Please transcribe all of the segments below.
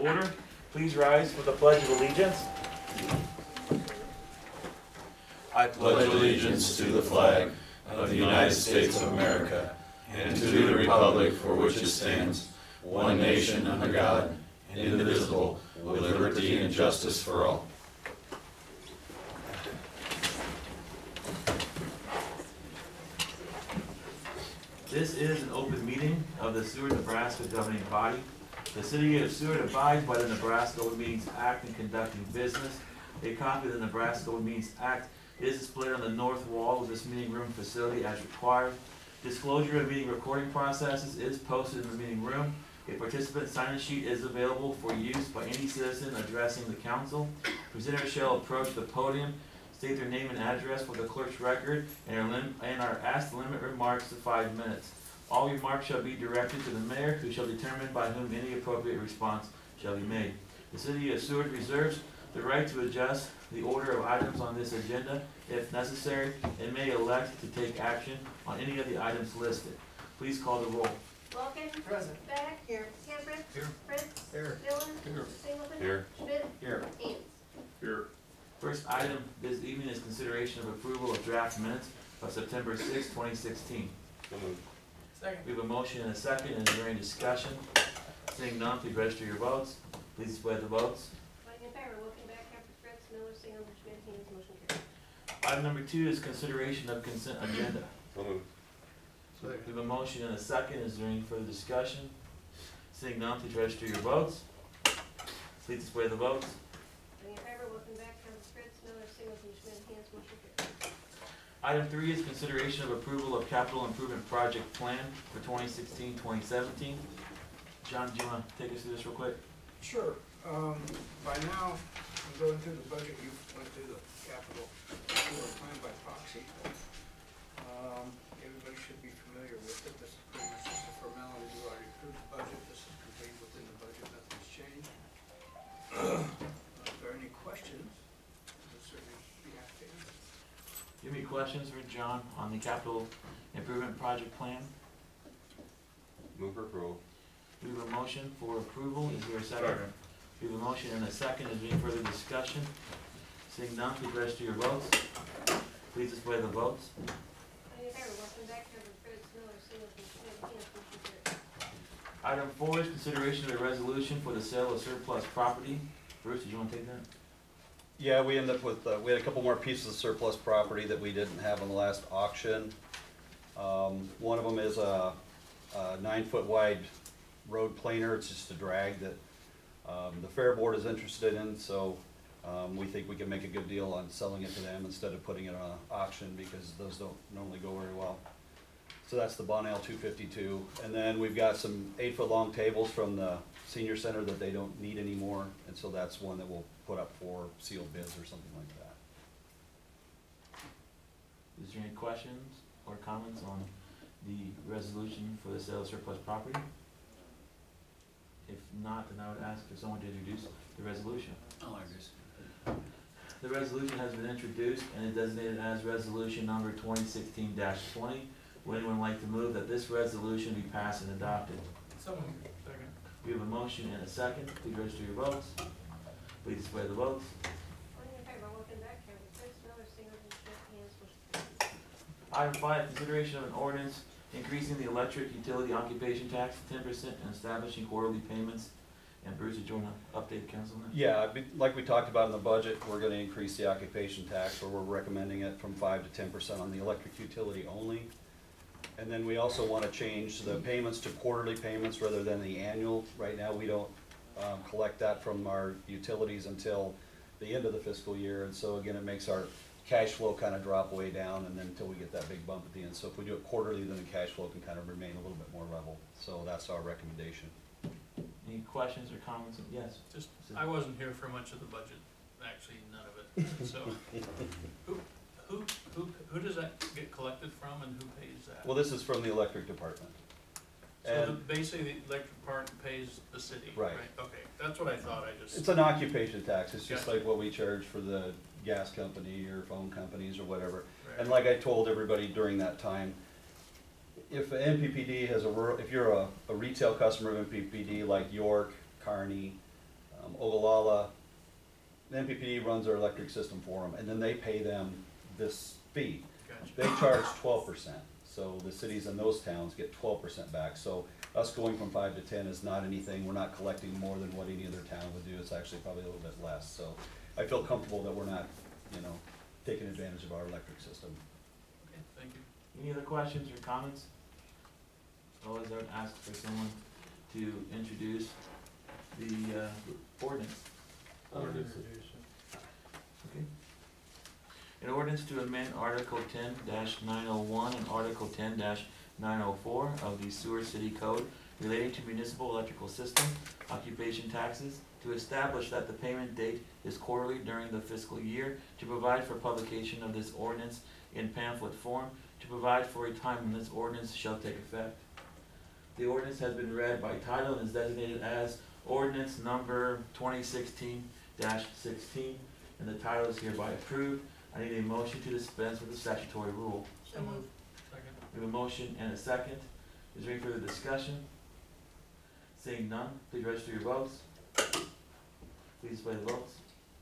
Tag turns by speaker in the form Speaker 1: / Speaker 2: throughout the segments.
Speaker 1: order. Please rise for the Pledge of Allegiance.
Speaker 2: I pledge allegiance to the flag of the United States of America and to the republic for which it stands, one nation under God, indivisible, with liberty and justice for all.
Speaker 1: This is an open meeting of the Seward, Nebraska governing body. The City of Seward abides by the Nebraska Open Meetings Act in conducting business. A copy of the Nebraska Open Meetings Act is displayed on the north wall of this meeting room facility as required. Disclosure of meeting recording processes is posted in the meeting room. A participant sign-in sheet is available for use by any citizen addressing the council. Presenters shall approach the podium, state their name and address for the clerk's record, and are asked to limit remarks to 5 minutes. All remarks shall be directed to the mayor, who shall determine by whom any appropriate response shall be made. The City of Seward reserves the right to adjust the order of items on this agenda if necessary, and may elect to take action on any of the items listed. Please call the roll.
Speaker 3: Wilkins.
Speaker 4: Present.
Speaker 3: Beck. Here. Camper.
Speaker 4: Here.
Speaker 3: Fritz.
Speaker 4: Here.
Speaker 3: Dillon.
Speaker 4: Here.
Speaker 3: Singleton.
Speaker 2: Here.
Speaker 3: Schmidt.
Speaker 4: Here.
Speaker 3: Ames.
Speaker 4: Here.
Speaker 1: First item this evening is consideration of approval of draft minutes of September 6, 2016.
Speaker 4: Second.
Speaker 1: We have a motion and a second, and is there any discussion? Seeing none, please register your votes. Please display the votes.
Speaker 3: Voting in favor. Wilkins. Beck. Camper. Fritz. Miller. Singleton. Schmidt. Ames. Motion carried.
Speaker 1: Item number 2 is consideration of consent agenda. We have a motion and a second. Is there any further discussion? Seeing none, please register your votes. Please display the votes.
Speaker 3: Voting in favor. Wilkins. Beck. Camper. Fritz. Miller. Singleton. Schmidt. Ames. Motion carried.
Speaker 1: Item 3 is consideration of approval of capital improvement project plan for 2016-2017. John, do you want to take us through this real quick?
Speaker 5: Sure. By now, I'm going through the budget. You went through the capital improvement plan by proxy. Everybody should be familiar with it. This is pretty much just a formality. You already approved the budget. This is contained within the budget. Nothing's changed. If there are any questions, we'll certainly be happy to answer.
Speaker 1: Do you have any questions for John on the capital improvement project plan?
Speaker 2: Move for approval.
Speaker 1: We have a motion for approval. Is there a second? We have a motion and a second. Is there any further discussion? Seeing none, please register your votes. Please display the votes.
Speaker 3: Voting in favor. Wilkins. Beck. Camper. Fritz. Miller. Singleton. Schmidt. Ames. Motion carried.
Speaker 1: Item 4 is consideration of a resolution for the sale of surplus property. Bruce, did you want to take that?
Speaker 6: Yeah, we ended up with, we had a couple more pieces of surplus property that we didn't have on the last auction. One of them is a 9-foot wide road planer. It's just a drag that the Fair Board is interested in, so we think we can make a good deal on selling it to them instead of putting it on an auction, because those don't normally go very well. So that's the Bonnell 252. And then we've got some 8-foot long tables from the senior center that they don't need anymore, and so that's one that we'll put up for sealed bids or something like that.
Speaker 1: Is there any questions or comments on the resolution for the sale of surplus property? If not, then I would ask for someone to introduce the resolution.
Speaker 4: I'll introduce.
Speaker 1: The resolution has been introduced and is designated as resolution number 2016-20. Would anyone like to move that this resolution be passed and adopted?
Speaker 4: Someone. Second.
Speaker 1: We have a motion and a second. Please register your votes. Please display the votes.
Speaker 3: Voting in favor. Wilkins. Beck. Camper. Fritz. Miller. Singleton. Schmidt. Ames. Motion carried.
Speaker 1: Item 5, consideration of an ordinance increasing the electric utility occupation tax to 10% and establishing quarterly payments. And Bruce, did you want to update council on that?
Speaker 6: Yeah, like we talked about in the budget, we're going to increase the occupation tax, or we're recommending it from 5 to 10% on the electric utility only. And then we also want to change the payments to quarterly payments rather than the annual. Right now, we don't collect that from our utilities until the end of the fiscal year, and so again, it makes our cash flow kind of drop way down, and then until we get that big bump at the end. So if we do it quarterly, then the cash flow can kind of remain a little bit more level. So that's our recommendation.
Speaker 1: Any questions or comments? Yes.
Speaker 7: Just, I wasn't here for much of the budget, actually none of it, so, who does that get collected from and who pays that?
Speaker 6: Well, this is from the electric department.
Speaker 7: So basically the electric part pays the city,
Speaker 6: Right.
Speaker 7: right? Okay, that's what I thought,
Speaker 6: It's an occupation tax. It's just
Speaker 7: Gotcha.
Speaker 6: like what we charge for the gas company or phone companies or whatever.
Speaker 7: Right.
Speaker 6: And like I told everybody during that time, if NPPD has if you're a retail customer of NPPD like York, Kearney, Ogallala, the NPPD runs our electric system for them, and then they pay them this fee.
Speaker 7: Gotcha.
Speaker 6: They charge 12%, so the cities in those towns get 12% back. So us going from 5 to 10 is not anything, we're not collecting more than what any other town would do, it's actually probably a little bit less. So I feel comfortable that we're not, taking advantage of our electric system.
Speaker 7: Okay, thank you.
Speaker 1: Any other questions or comments? Otherwise, I would ask for someone to introduce the ordinance. Okay. An ordinance to amend Article 10-901 and Article 10-904 of the Seward City Code relating to municipal electrical system occupation taxes, to establish that the payment date is quarterly during the fiscal year, to provide for publication of this ordinance in pamphlet form, to provide for a time when this ordinance shall take effect. The ordinance has been read by title and is designated as ordinance number 2016-16, and the title is hereby approved. I need a motion to dispense with the statutory rule.
Speaker 7: So moved. Second.
Speaker 1: We have a motion and a second. Is there any further discussion? Seeing none, please register your votes. Please display the votes.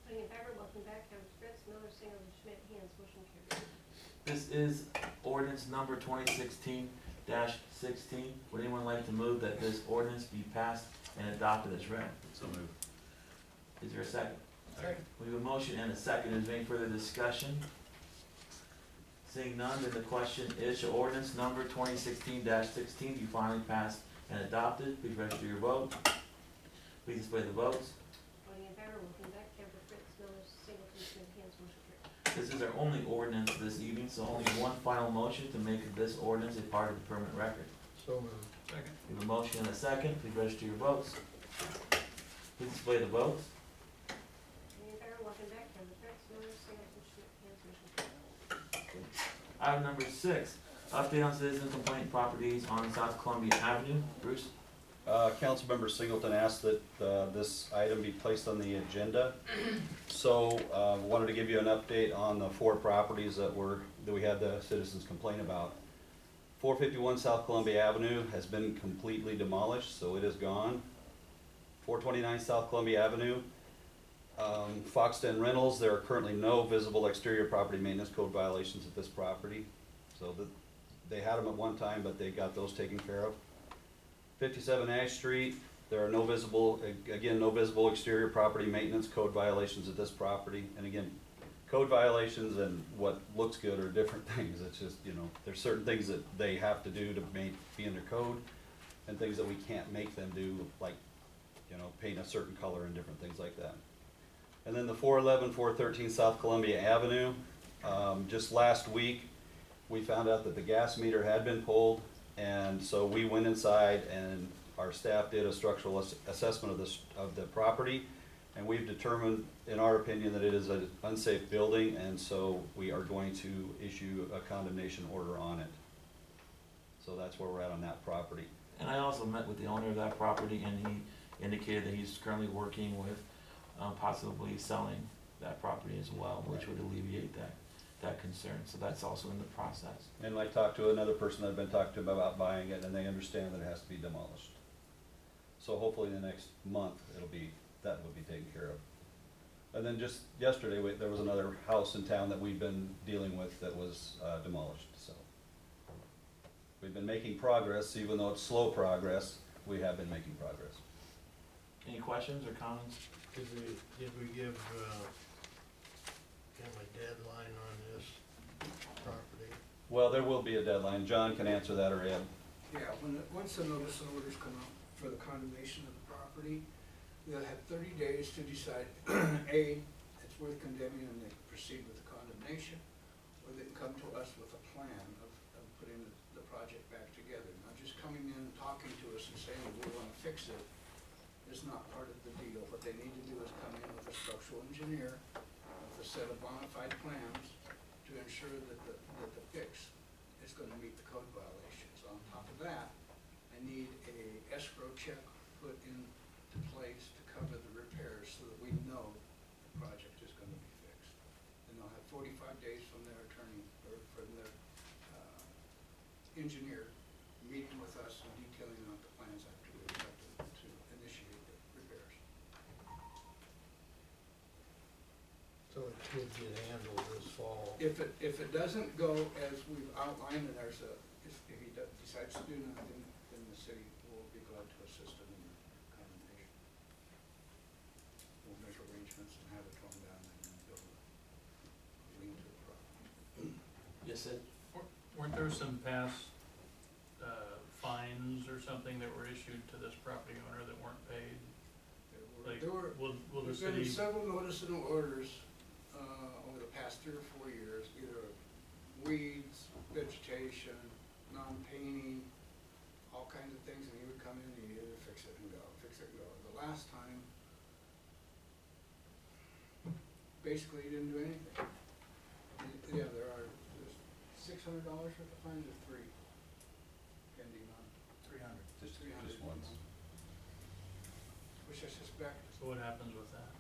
Speaker 3: Voting in favor, Wilson, Backcounters, Fritz, Miller, Singleton, Schmidt, Hens, motion carried.
Speaker 1: This is ordinance number 2016-16. Would anyone like to move that this ordinance be passed and adopted as read?
Speaker 2: So moved.
Speaker 1: Is there a second?
Speaker 4: Second.
Speaker 1: We have a motion and a second. Is there any further discussion? Seeing none, then the question is, shall ordinance number 2016-16 be finally passed and adopted? Please register your vote. Please display the votes.
Speaker 3: Voting in favor, Wilson, Backcounters, Fritz, Miller, Singleton, Schmidt, Hens, motion carried.
Speaker 1: This is our only ordinance this evening, so only one final motion to make this ordinance a part of the permanent record.
Speaker 4: So moved. Second.
Speaker 1: We have a motion and a second. Please register your votes. Please display the votes.
Speaker 3: Voting in favor, Wilson, Backcounters, Fritz, Miller, Singleton, Schmidt, Hens, motion carried.
Speaker 1: Item number 6, update on citizen complaint properties on South Columbia Avenue. Bruce?
Speaker 6: Councilmember Singleton asked that this item be placed on the agenda. So wanted to give you an update on the 4 properties that we had the citizens complain about. 451 South Columbia Avenue has been completely demolished, so it is gone. 429 South Columbia Avenue, Fox Den Rentals, there are currently no visible exterior property maintenance code violations at this property. So they had them at one time, but they got those taken care of. 57 Ash Street, there are no visible exterior property maintenance code violations at this property. And again, code violations and what looks good are different things. It's just, there's certain things that they have to do to be in their code, and things that we can't make them do, like, paint a certain color and different things like that. And then the 411, 413 South Columbia Avenue, just last week, we found out that the gas meter had been pulled. And so we went inside and our staff did a structural assessment of the property, and we've determined, in our opinion, that it is an unsafe building, and so we are going to issue a condemnation order on it. So that's where we're at on that property.
Speaker 1: And I also met with the owner of that property, and he indicated that he's currently working with possibly selling that property as well, which would alleviate that concern. So that's also in the process.
Speaker 6: And I talked to another person that I've been talking to about buying it, and they understand that it has to be demolished. So hopefully in the next month, that will be taken care of. And then just yesterday, there was another house in town that we've been dealing with that was demolished. So we've been making progress, even though it's slow progress. We have been making progress.
Speaker 1: Any questions or comments?
Speaker 8: Did we give kind of a deadline on this property?
Speaker 6: Well, there will be a deadline. John can answer that, or Ed.
Speaker 5: Yeah, once the notice of orders come out for the condemnation of the property, they'll have 30 days to decide, A, it's worth condemning and they proceed with the condemnation, or they can come to us with a plan of putting the project back together. Not just coming in and talking to us and saying we want to fix it is not part of the deal. What they need to do is come in with a structural engineer, with a set of bona fide plans to ensure that the fix is going to meet the code violations. On top of that, I need a escrow check put into place to cover the repairs so that we know the project is going to be fixed. And they'll have 45 days from their attorney, or from their engineer, meeting with us and detailing out the plans after we have to initiate the repairs.
Speaker 8: could get handled this fall.
Speaker 5: If it doesn't go as we've outlined, and there's a, if he decides to do nothing, then the city will be glad to assist him in the condemnation. We'll make arrangements and have it torn down and then build a lien to the property.
Speaker 1: Yes, Ed?
Speaker 7: Weren't there some past, fines or something that were issued to this property owner that weren't paid? Like,
Speaker 5: There were,
Speaker 7: will the
Speaker 5: there's been
Speaker 7: city,
Speaker 5: several notices and orders, over the past 3 or 4 years, either weeds, vegetation, non-painting, all kinds of things, and he would come in and he'd either fix it and go, fix it and go. The last time, basically he didn't do anything. Yeah, there's $600 worth of fines or 3, pending on,
Speaker 6: 300, just
Speaker 5: 300.
Speaker 6: just once.
Speaker 5: Which I suspect,
Speaker 7: so what happens with that?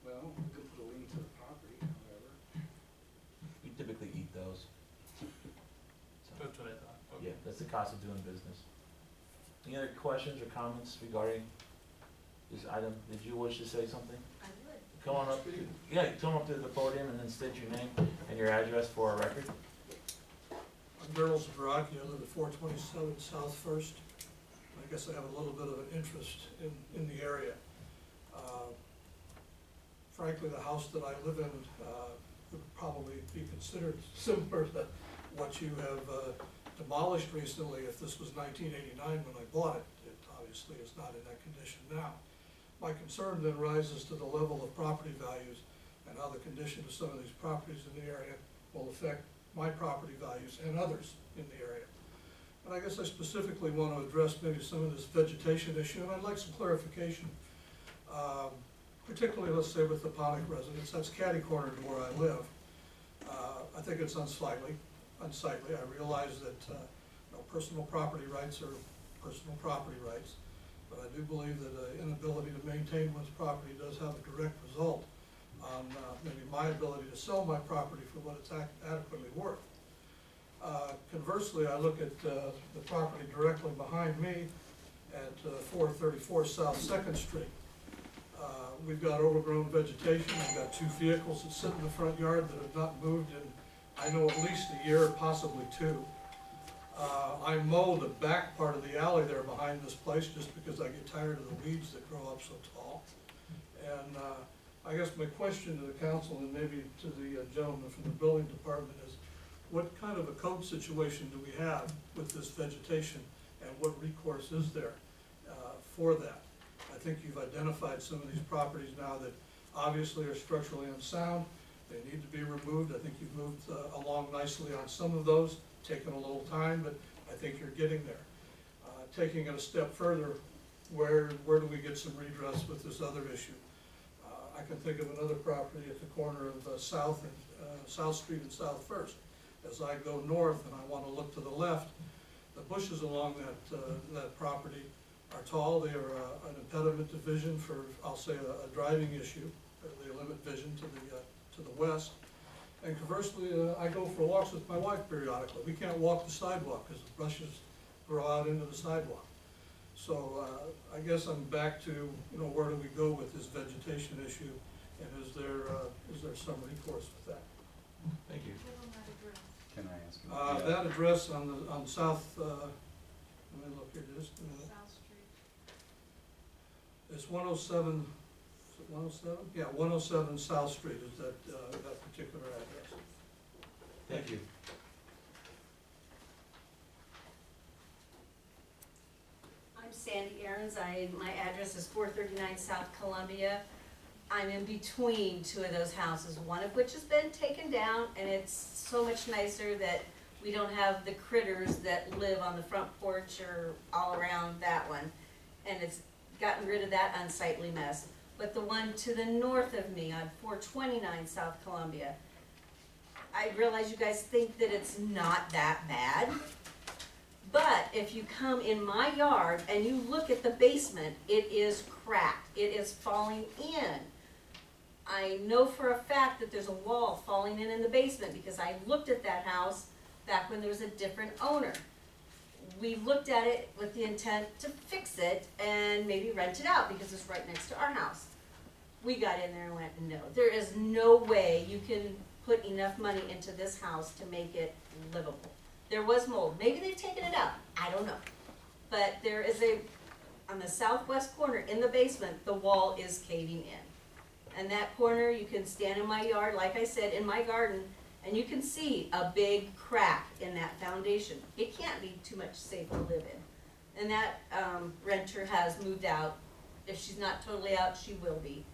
Speaker 5: well, we could put a lien to the property, however.
Speaker 1: We typically eat those. So,
Speaker 7: That's what I thought. Okay.
Speaker 1: yeah, that's the cost of doing business. Any other questions or comments regarding this item? Did you wish to say something?
Speaker 3: I would.
Speaker 1: Come on up, yeah, come up to the podium and then state your name and your address for our record.
Speaker 9: I'm Darrell Zabraki, I live at 427 South First. I guess I have a little bit of an interest in the area. Frankly, the house that I live in would probably be considered similar to what you have demolished recently if this was 1989 when I bought it. It obviously is not in that condition now. My concern then rises to the level of property values and how the condition of some of these properties in the area will affect my property values and others in the area. And I guess I specifically want to address maybe some of this vegetation issue, and I'd like some clarification, particularly, let's say, with the Ponick residence. That's catty corner to where I live. I think it's unsightly. I realize that personal property rights are personal property rights, but I do believe that an inability to maintain one's property does have a direct result on maybe my ability to sell my property for what it's adequately worth. Conversely, I look at the property directly behind me at 434 South 2nd Street. We've got overgrown vegetation. We've got 2 vehicles that sit in the front yard that have not moved in, I know, at least a year, possibly 2. I mow the back part of the alley there behind this place just because I get tired of the weeds that grow up so tall. And I guess my question to the council and maybe to the gentleman from the building department is, what kind of a code situation do we have with this vegetation, and what recourse is there for that? I think you've identified some of these properties now that obviously are structurally unsound. They need to be removed. I think you've moved along nicely on some of those, taken a little time, but I think you're getting there. Taking it a step further, where do we get some redress with this other issue? I can think of another property at the corner of South Street and South First. As I go north and I want to look to the left, the bushes along that property are tall. They are an impediment to vision for, I'll say, a driving issue. They limit vision to the west. And conversely, I go for walks with my wife periodically. We can't walk the sidewalk because the brushes grow out into the sidewalk. So I guess I'm back to, where do we go with this vegetation issue, and is there some recourse with that?
Speaker 1: Thank you.
Speaker 3: Give them that address.
Speaker 6: Can I ask him?
Speaker 9: That address on South, let me look here just a minute.
Speaker 3: South Street.
Speaker 9: It's 107, is it 107? Yeah, 107 South Street is that particular address.
Speaker 1: Thank you.
Speaker 10: I'm Sandy Aarons. My address is 439 South Columbia. I'm in between 2 of those houses, one of which has been taken down, and it's so much nicer that we don't have the critters that live on the front porch or all around that one. And it's gotten rid of that unsightly mess. But the one to the north of me on 429 South Columbia, I realize you guys think that it's not that bad. But if you come in my yard and you look at the basement, it is cracked. It is falling in. I know for a fact that there's a wall falling in the basement because I looked at that house back when there was a different owner. We looked at it with the intent to fix it and maybe rent it out because it's right next to our house. we got in there and went, no, there is no way you can put enough money into this house to make it livable. There was mold, maybe they've taken it out, I don't know. But there is on the southwest corner in the basement, the wall is caving in. And that corner, you can stand in my yard, like I said, in my garden, and you can see a big crack in that foundation. It can't be too much safe to live in. And that renter has moved out. If she's not totally out, she will be.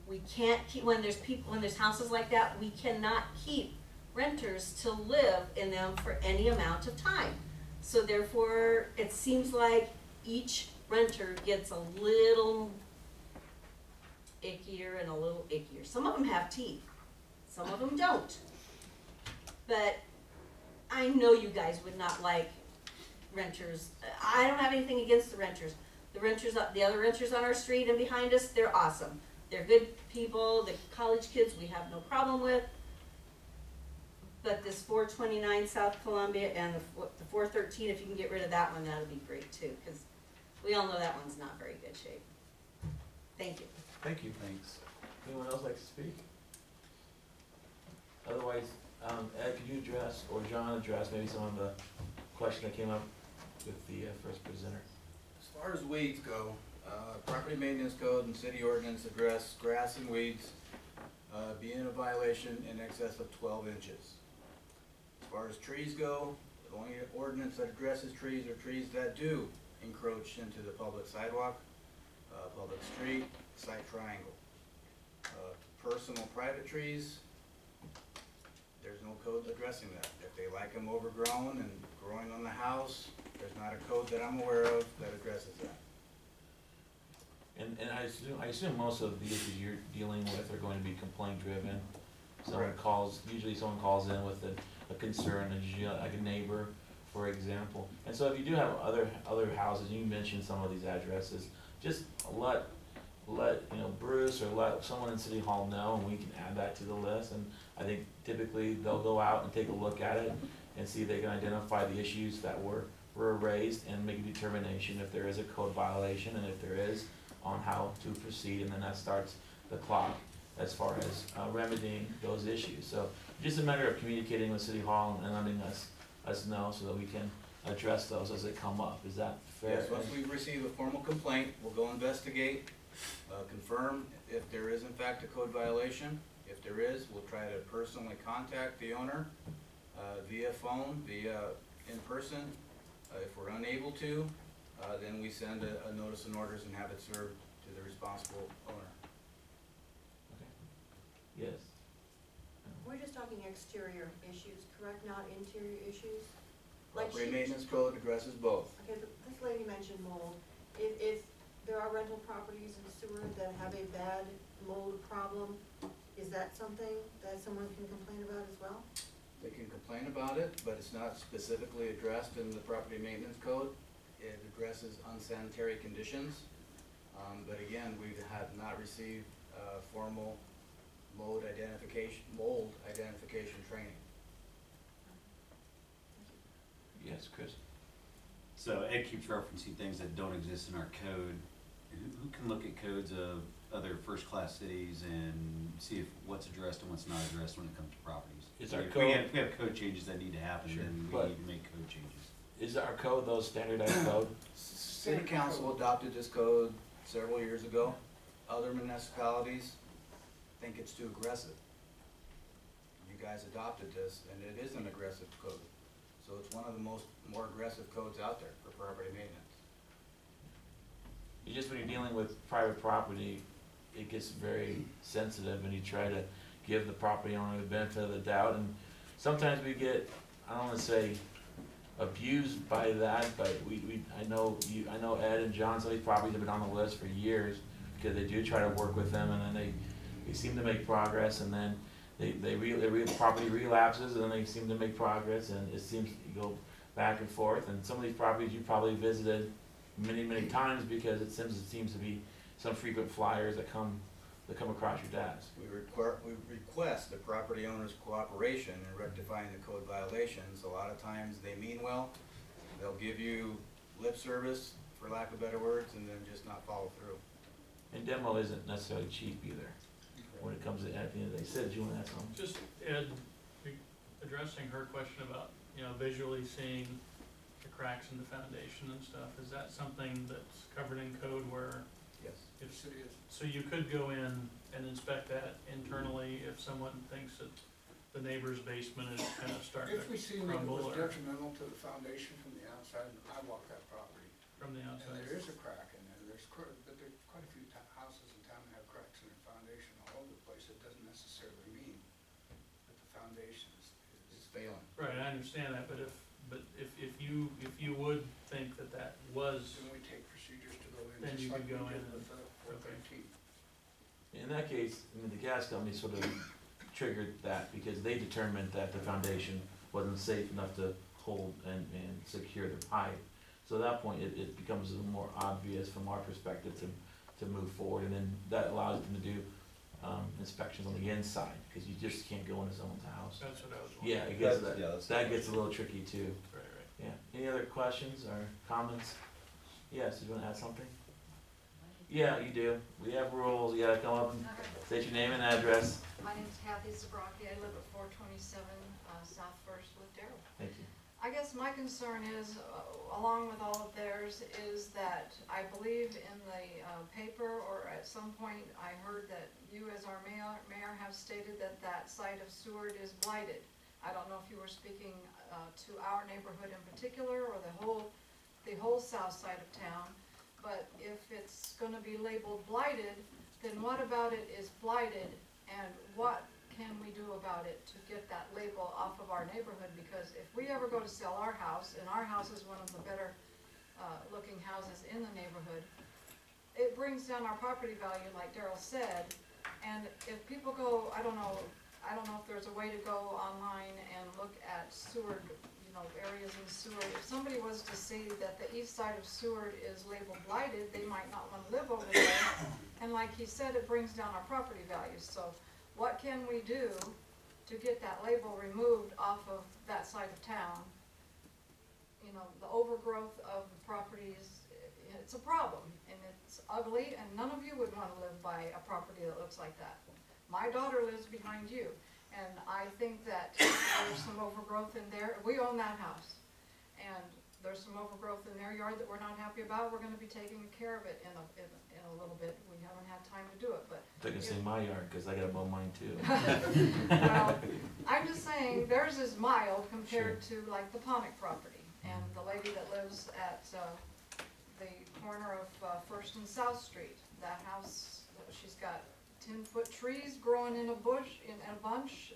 Speaker 10: We can't keep, when there's houses like that, we cannot keep renters to live in them for any amount of time. So therefore, it seems like each renter gets a little ickier and a little ickier. Some of them have teeth, some of them don't. But I know you guys would not like renters. I don't have anything against the renters. The other renters on our street and behind us, they're awesome. They're good people, the college kids we have no problem with. But this 429 South Columbia and the 413, if you can get rid of that one, that would be great too, because we all know that one's not very good shape. Thank you.
Speaker 1: Thank you.
Speaker 6: Thanks.
Speaker 1: Anyone else like to speak? Otherwise, Ed, could you address, or John address maybe some of the questions that came up with the first presenter?
Speaker 11: As far as weeds go, property maintenance code and city ordinance address grass and weeds being a violation in excess of 12 inches. As far as trees go, the only ordinance that addresses trees are trees that do encroach into the public sidewalk, public street, site triangle. Personal private trees, there's no code addressing that. If they like them overgrown and growing on the house, there's not a code that I'm aware of that addresses that.
Speaker 1: And I assume most of the issues you're dealing with are going to be complaint driven. Usually someone calls in with a concern, like a neighbor, for example. And so if you do have other houses, you mentioned some of these addresses, just let Bruce or let someone in City Hall know, and we can add that to the list. And I think typically they'll go out and take a look at it and see if they can identify the issues that were raised and make a determination if there is a code violation, and if there is, on how to proceed, and then that starts the clock as far as remedying those issues. So just a matter of communicating with City Hall and letting us know so that we can address those as they come up. Is that fair?
Speaker 11: Yes, once we receive a formal complaint, we'll go investigate, confirm if there is in fact a code violation. If there is, we'll try to personally contact the owner via phone, via in person. If we're unable to, then we send a notice and orders and have it served to the responsible owner.
Speaker 1: Okay. Yes.
Speaker 3: We're just talking exterior issues, correct, not interior issues?
Speaker 11: Property maintenance code addresses both.
Speaker 3: Okay, but this lady mentioned mold. If there are rental properties in Seward that have a bad mold problem, is that something that someone can complain about as well?
Speaker 11: They can complain about it, but it's not specifically addressed in the property maintenance code. It addresses unsanitary conditions. But again, we have not received formal mold identification training.
Speaker 1: Yes, Chris.
Speaker 12: So Ed keeps referencing things that don't exist in our code. Who can look at codes of other first-class cities and see if what's addressed and what's not addressed when it comes to properties?
Speaker 1: Is our
Speaker 12: If
Speaker 1: code?
Speaker 12: we have code changes that need to happen,
Speaker 1: Sure,
Speaker 12: then we
Speaker 1: but
Speaker 12: need to make code changes.
Speaker 1: Is our code those standardized code?
Speaker 11: City Council adopted this code several years ago. Other municipalities think it's too aggressive. You guys adopted this, and it is an aggressive code. So it's one of the more aggressive codes out there for property maintenance.
Speaker 1: You just, when you're dealing with private property, it gets very sensitive, and you try to give the property owner the benefit of the doubt. And sometimes we get, I don't want to say abused by that, but I know Ed and John, some of these properties have been on the list for years because they do try to work with them, and then they seem to make progress, and then the property relapses, and then they seem to make progress, and it seems to go back and forth. And some of these properties you probably visited many times because it seems to be some frequent flyers that come across your desk.
Speaker 11: We request the property owner's cooperation in rectifying the code violations. A lot of times they mean well. They'll give you lip service, for lack of better words, and then just not follow through.
Speaker 1: And demo isn't necessarily cheap either, when it comes to, at the end of the day. Sid, do you wanna add something?
Speaker 7: Just, Ed, addressing her question about, visually seeing the cracks in the foundation and stuff, is that something that's covered in code where
Speaker 11: Yes.
Speaker 7: if, so you could go in and inspect that internally if someone thinks that the neighbor's basement is kind of starting
Speaker 5: If we
Speaker 7: to
Speaker 5: see that it
Speaker 7: crumble
Speaker 5: was
Speaker 7: or
Speaker 5: detrimental to the foundation from the outside, I walk that property,
Speaker 7: from the
Speaker 5: and
Speaker 7: outside?
Speaker 5: there is a crack in there, but there's quite a few houses in town that have cracks in their foundation all over the place. It doesn't necessarily mean that the foundation is
Speaker 11: It's failing.
Speaker 7: Right, I understand that, but if you would think that that was,
Speaker 5: then we take procedures to go in,
Speaker 7: Then
Speaker 5: just
Speaker 7: you
Speaker 5: like
Speaker 7: could
Speaker 5: we
Speaker 7: go
Speaker 5: did
Speaker 7: in
Speaker 5: with the
Speaker 7: okay.
Speaker 5: 413.
Speaker 1: In that case, I mean, the gas company sort of triggered that because they determined that the foundation wasn't safe enough to hold and secure the pipe. So at that point, it becomes a little more obvious from our perspective to move forward, and then that allows them to do inspections on the inside, because you just can't go into someone's house.
Speaker 7: that's what I was wondering.
Speaker 1: Yeah, it gets,
Speaker 6: That's- yeah, that's-
Speaker 1: that gets a little tricky too.
Speaker 7: Right, right.
Speaker 1: Yeah, any other questions or comments? Yes, did you wanna add something? Yeah, you do. We have rules, you gotta come up and state your name and address.
Speaker 13: My name's Kathy Zabrocki. I live at 427 South First with Darrell.
Speaker 1: Thank you.
Speaker 13: I guess my concern is, along with all of theirs, is that I believe in the paper, or at some point I heard that you as our mayor have stated that that site of Seward is blighted. I don't know if you were speaking to our neighborhood in particular, or the whole south side of town. But if it's gonna be labeled blighted, then what about it is blighted, and what can we do about it to get that label off of our neighborhood? Because if we ever go to sell our house, and our house is one of the better looking houses in the neighborhood, it brings down our property value, like Darrell said. And if people go, I don't know if there's a way to go online and look at Seward, areas in Seward. If somebody was to see that the east side of Seward is labeled blighted, they might not want to live over there. And like he said, it brings down our property values. So what can we do to get that label removed off of that side of town? The overgrowth of the properties, it's a problem, and it's ugly, and none of you would want to live by a property that looks like that. My daughter lives behind you, and I think that there's some overgrowth in there. We own that house, and there's some overgrowth in their yard that we're not happy about. We're gonna be taking care of it in a little bit. We haven't had time to do it, but.
Speaker 1: They're gonna say my yard, cause I gotta mow mine too.
Speaker 13: Well, I'm just saying, theirs is mild compared to like the Ponick property, and the lady that lives at, the corner of First and South Street. That house, she's got 10-foot trees growing in a bunch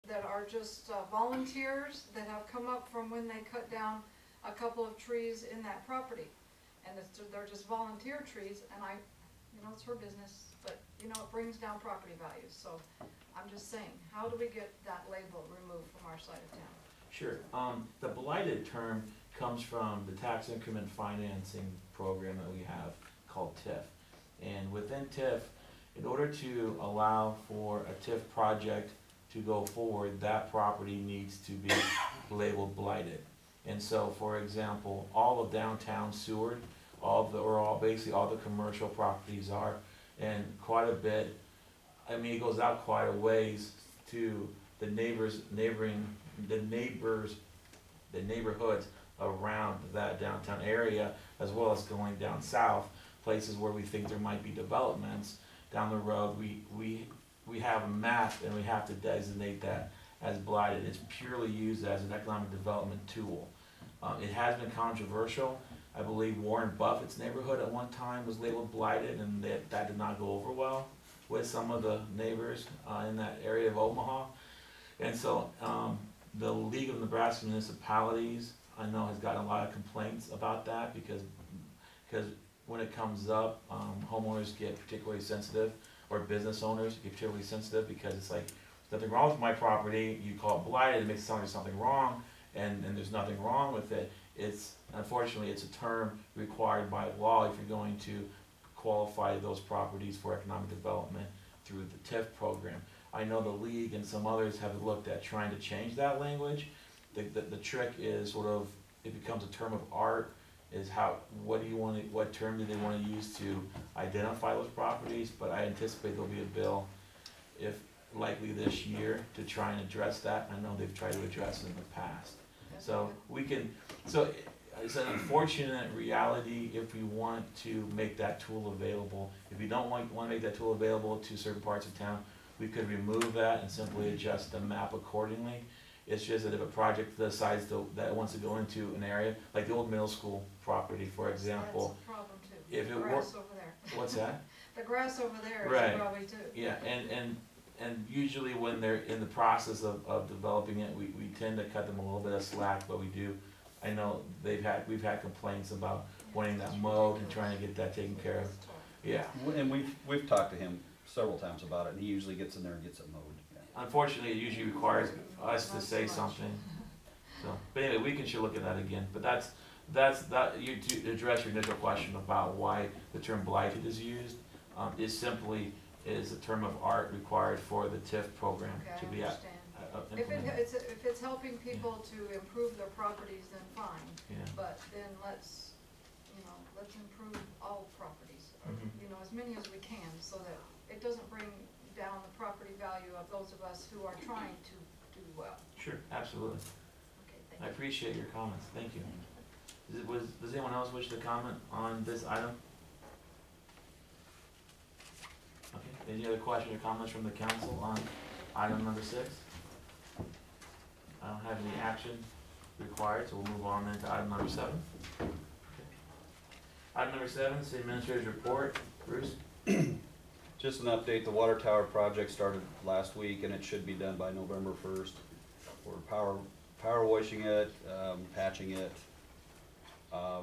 Speaker 13: that are just volunteers that have come up from when they cut down a couple of trees in that property. And they're just volunteer trees, and it's her business, but it brings down property values. So I'm just saying, how do we get that label removed from our side of town?
Speaker 1: Sure. The blighted term comes from the tax increment financing program that we have called TIF. And within TIF, in order to allow for a TIF project to go forward, that property needs to be labeled blighted. And so, for example, all of downtown Seward, basically all the commercial properties are, and quite a bit, it goes out quite a ways to the neighborhoods around that downtown area, as well as going down south, places where we think there might be developments down the road. We have a map, and we have to designate that as blighted. It's purely used as an economic development tool. It has been controversial. I believe Warren Buffett's neighborhood at one time was labeled blighted, and that did not go over well with some of the neighbors in that area of Omaha. And so the League of Nebraska Municipalities, I know, has gotten a lot of complaints about that because when it comes up, homeowners get particularly sensitive, or business owners get particularly sensitive, because it's like, there's nothing wrong with my property, you call it blighted, it makes it sound like there's something wrong, and there's nothing wrong with it. Unfortunately, it's a term required by law if you're going to qualify those properties for economic development through the TIF program. I know the league and some others have looked at trying to change that language. The trick is it becomes a term of art is what do you want to, what term do they want to use to identify those properties? But I anticipate there'll be a bill, if likely this year, to try and address that. I know they've tried to address it in the past. So we can, so it's an unfortunate reality if we want to make that tool available. If we don't want to make that tool available to certain parts of town, we could remove that and simply adjust the map accordingly. It's just that if a project decides that it wants to go into an area, like the old middle school property, for example.
Speaker 13: That's a problem too.
Speaker 1: If
Speaker 13: The
Speaker 1: it
Speaker 13: grass over there.
Speaker 1: What's that?
Speaker 13: The grass over there is
Speaker 1: Right.
Speaker 13: a problem too.
Speaker 1: Yeah, and usually when they're in the process of developing it, we tend to cut them a little bit of slack, but we do. I know we've had complaints about wanting that mowed and trying to get that taken care of. Yeah.
Speaker 6: And we've talked to him several times about it, and he usually gets in there and gets it mowed. Yeah.
Speaker 1: Unfortunately, it usually requires us to say something. So, but anyway, we can sure look at that again. But to address your initial question about why the term blighted is used, is simply a term of art required for the TIF program
Speaker 13: Okay,
Speaker 1: to
Speaker 13: I
Speaker 1: be
Speaker 13: understand.
Speaker 1: implemented.
Speaker 13: If it's helping people to improve their properties, then fine.
Speaker 1: Yeah.
Speaker 13: But then let's improve all properties, or,
Speaker 1: Mhm.
Speaker 13: as many as we can, so that it doesn't bring down the property value of those of us who are trying to do well.
Speaker 1: Sure, absolutely.
Speaker 13: Okay, thank
Speaker 1: I
Speaker 13: you.
Speaker 1: appreciate your comments. Thank you. Does anyone else wish to comment on this item? Okay, any other questions or comments from the council on item number 6? I don't have any action required, so we'll move on then to item number 7. Okay. Item number 7, City Administrator's Report. Bruce?
Speaker 6: Just an update, the water tower project started last week and it should be done by November 1st. We're power washing it, patching it.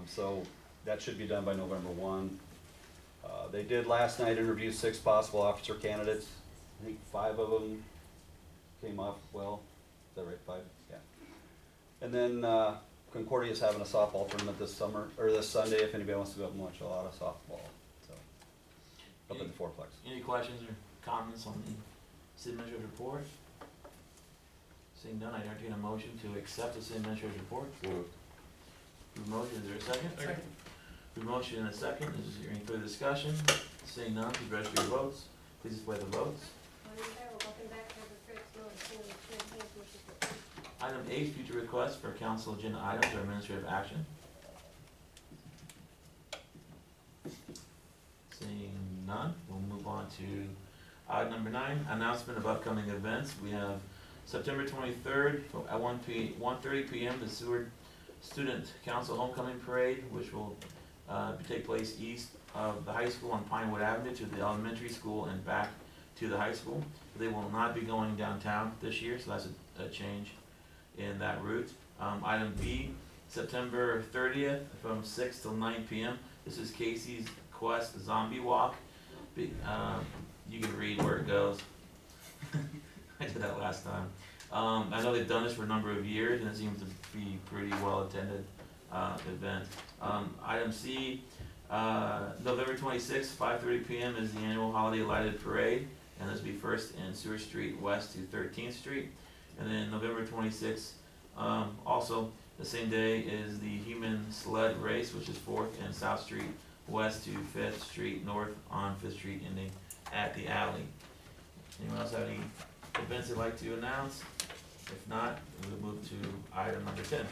Speaker 6: So that should be done by November 1. They did last night interview 6 possible officer candidates. I think 5 of them came off well. Is that right, 5? Yeah. And then Concordia's having a softball tournament this Sunday if anybody wants to go up and watch a lot of softball. So up at the fourplex.
Speaker 1: Any questions or comments on the City Administrator's Report? Seeing none, I entertain a motion to accept the City Administrator's Report.
Speaker 2: Moved.
Speaker 1: Motion, is there a second?
Speaker 4: Second.
Speaker 1: Motion and a second, is there any further discussion? Seeing none, please register your votes. Please display the votes. Item 8, future requests for council agenda items or administrative action. Seeing none, we'll move on to item number 9, announcement of upcoming events. We have September 23rd at 1:30 p.m. the Seward Student Council Homecoming Parade, which will take place east of the high school on Pinewood Avenue to the elementary school and back to the high school. They will not be going downtown this year, so that's a change in that route. Item B, September 30th from 6 till 9 p.m. This is Casey's Quest Zombie Walk. You can read where it goes. I did that last time. I know they've done this for a number of years, and it seems to be pretty well attended event. Item C, November 26th, 5:30 p.m. is the annual Holiday Lighted Parade, and this will be first in Seward Street west to 13th Street. And then November 26th, also the same day, is the Human Sled Race, which is 4th and South Street west to 5th Street north on 5th Street, ending at the alley. Anyone else have any events they'd like to announce? If not, we'll move to item number 10.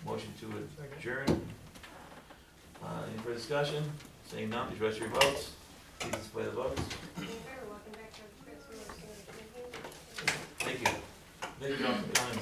Speaker 1: Motion to adjourn. Any further discussion? Saying none, please register your votes. Please display the votes. Thank you. Thank you all for coming.